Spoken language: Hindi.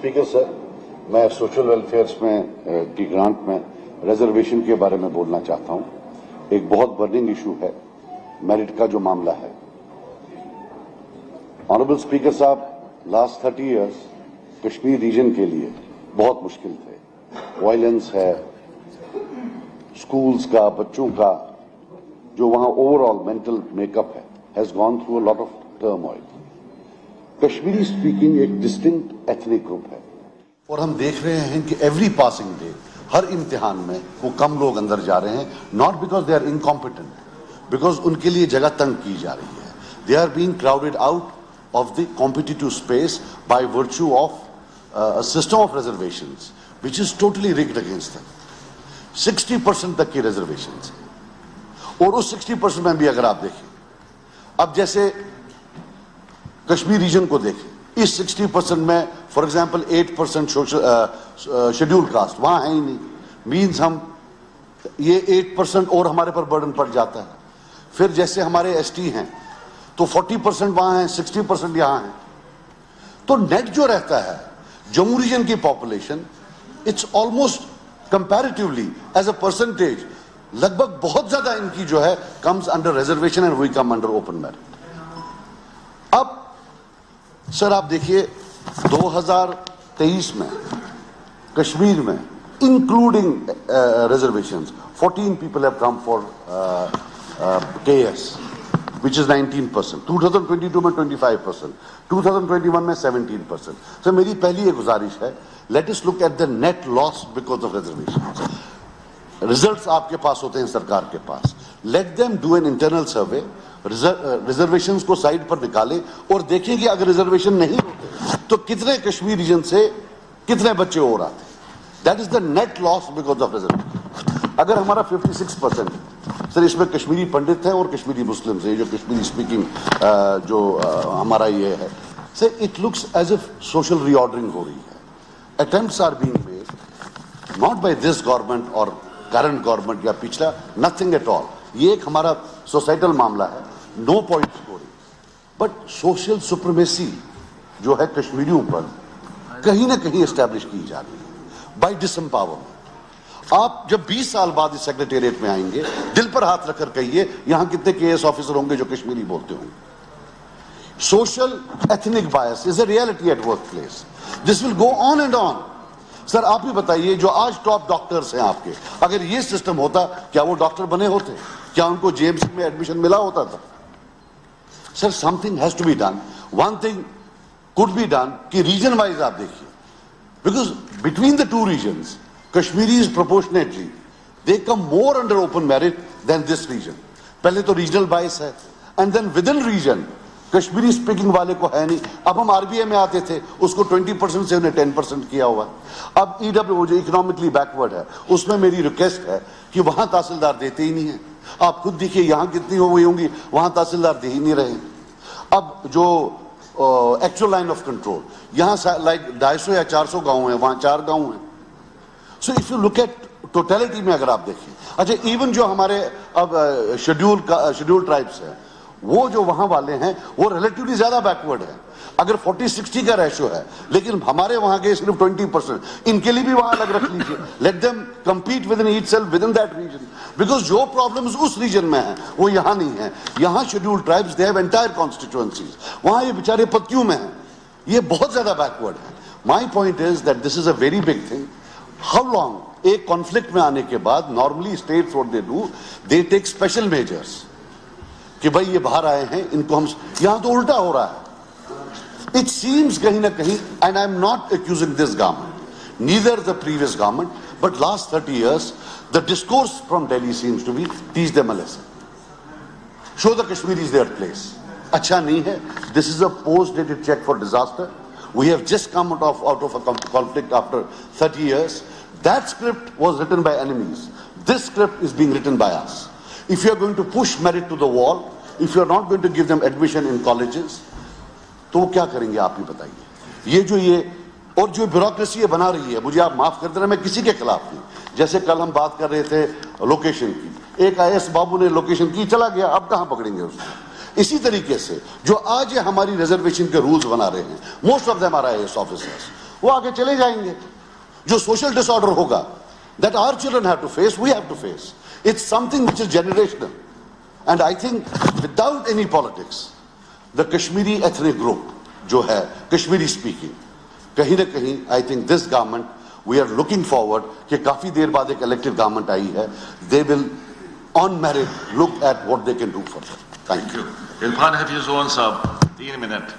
स्पीकर सर, मैं सोशल वेलफेयर्स में की ग्रांट में रिजर्वेशन के बारे में बोलना चाहता हूं। एक बहुत बर्निंग इशू है, मेरिट का जो मामला है। ऑनरेबल स्पीकर साहब, लास्ट 30 इयर्स कश्मीर रीजन के लिए बहुत मुश्किल थे। वायलेंस है, स्कूल्स का, बच्चों का जो वहां ओवरऑल मेंटल मेकअप है, has gone through a lot of turmoil. Kashmiri speaking एक डिस्टिंक्ट एथनिक ग्रुप है और हम देख रहे हैं कि एवरी पासिंग डे, हर इम्तिहान में वो कम लोग अंदर जा रहे हैं, not because they are incompetent, because उनके लिए जगह तंग की जा रही है। They are being crowded out of the competitive space by virtue of a system of reservations which is totally rigged against them. 60% तक की reservations और उस 60% में भी अगर आप देखें, अब जैसे कश्मीर रीजन को देखें, इस 60% में फॉर एग्जांपल 8% शेड्यूल कास्ट वहां है ही नहीं। मीन्स हम ये 8% और हमारे पर बर्डन पड़ जाता है। फिर जैसे हमारे एसटी हैं तो 40% वहां है, 60% यहां है। तो नेट जो रहता है जम्मू रीजन की population, it's almost comparatively as a percentage लगभग बहुत ज्यादा इनकी जो है comes under reservation and we come under open merit. अब सर आप देखिए 2023 में कश्मीर में including reservations 14 people have come for KS which is 19%, 2022 में 25%, 2021 में 17%। सर मेरी पहली एक गुजारिश है, let us look at the net loss because of reservation. Results आपके पास होते हैं सरकार के पास, let them do an internal survey, reservations को साइड पर निकाले और देखें कि अगर रिजर्वेशन नहीं होते तो कितने कश्मीर रीजन से कितने बच्चे और आते। That is the net loss because of reservation. अगर हमारा 56% सर इसमें कश्मीरी पंडित है और कश्मीरी मुस्लिम है, जो कश्मीरी स्पीकिंग जो हमारा ये है, sir it looks as if social reordering हो रही है। Attempts are being made not by this government और करंट गवर्नमेंट या पिछला, नथिंग एट ऑल। ये एक हमारा सोसाइटल मामला है, no point scoring, but social supremacy जो है कश्मीरियों पर कहीं ना कहीं एस्टैब्लिश की जा रही है बाय डिसएम्पावरमेंट। आप जब 20 साल बाद इस सेक्रेटेरिएट में आएंगे, दिल पर हाथ रखकर कहिए यहां कितने केएस ऑफिसर होंगे जो कश्मीरी बोलते होंगे। Social ethnic bias is a reality at work place. This will go on and on. Sir आप भी बताइए, जो आज टॉप डॉक्टर्स हैं आपके, अगर ये सिस्टम होता क्या वो डॉक्टर बने होते? क्या उनको जेएमसी में एडमिशन मिला होता था? Sir something has to be done. One thing could be done कि रीजन वाइज आप देखिए, because between the two regions Kashmiris proportionately they come more under open merit than this region. पहले तो रीजनल बाइस है, and then within region Kashmiri speaking वाले को है नहीं। अब हम आरबीआई में आते थे, उसको 20% से उन्हें 10% किया हुआ। अब ईडब्ल्यू जो इकोनॉमिकली बैकवर्ड है, उसमें मेरी रिक्वेस्ट है कि वहां तहसीलदार देते ही नहीं है। आप खुद देखिए यहां कितनी हो गई होंगी, वहां तहसीलदार दे ही नहीं रहे। अब जो एक्चुअल लाइन ऑफ कंट्रोल, यहां लाइक 250 या 400 गांव है, वहां 4 गांव है। So if you look at totality में अगर आप देखें, अच्छा इवन जो हमारे अब शेड्यूल ट्राइब्स हैं, वो जो वहां वाले हैं वो रिलेटिवली ज्यादा बैकवर्ड है। अगर 40-60 का रेशियो है, लेकिन हमारे वहां के सिर्फ 20%, इनके लिए भी वहां अलग रख लीजिए। Let them compete within itself within that region, because जो प्रॉब्लम्स उस रीजन में है वो यहां नहीं है। यहां schedule tribes they have entire constituencies, वहां ये बेचारे पत्तियों में है, ये बहुत ज्यादा बैकवर्ड है। My point is that this is a very big thing. How long एक कॉन्फ्लिक्ट में आने के बाद normally states what they do, they take special measures कि भाई ये बाहर आए हैं, इनको हम, यहां तो उल्टा हो रहा है। इट सीम्स कहीं ना कहीं, and I am not accusing this government, neither the previous government, but last 30 years the discourse from Delhi seems to be teach them a lesson, show the Kashmiris their place. अच्छा नहीं है। This is a post dated cheque for disaster. We have just come out of a conflict after 30 years. That script was written by enemies. This script is being written by us. If you are going to push merit to the wall, if you are not going to give them admission in colleges, तो क्या करेंगे आप ही बताइए। ये और जो ब्यूरोक्रेसी ये बना रही है, मुझे आप माफ कर देना, मैं किसी के खिलाफ नहीं। जैसे कल हम बात कर रहे थे लोकेशन की, एक आईएएस बाबू ने लोकेशन की, चला गया, अब कहां पकड़ेंगे उसको। इसी तरीके से जो आज हमारी रिजर्वेशन के रूल्स बना रहे हैं, most of them are IAS officers, वो आगे चले जाएंगे. जो social disorder होगा, that our children have to face, we have to face. It's something which is generational. And I think without any politics, the Kashmiri ethnic group, जो है Kashmiri speaking, कहीं ना कहीं I think this government, we are looking forward कि काफी देर बाद एक elected government आई है, they will on merit look at what they can do for them. Thank you. Irfan Hafiz Saab, 3 minutes.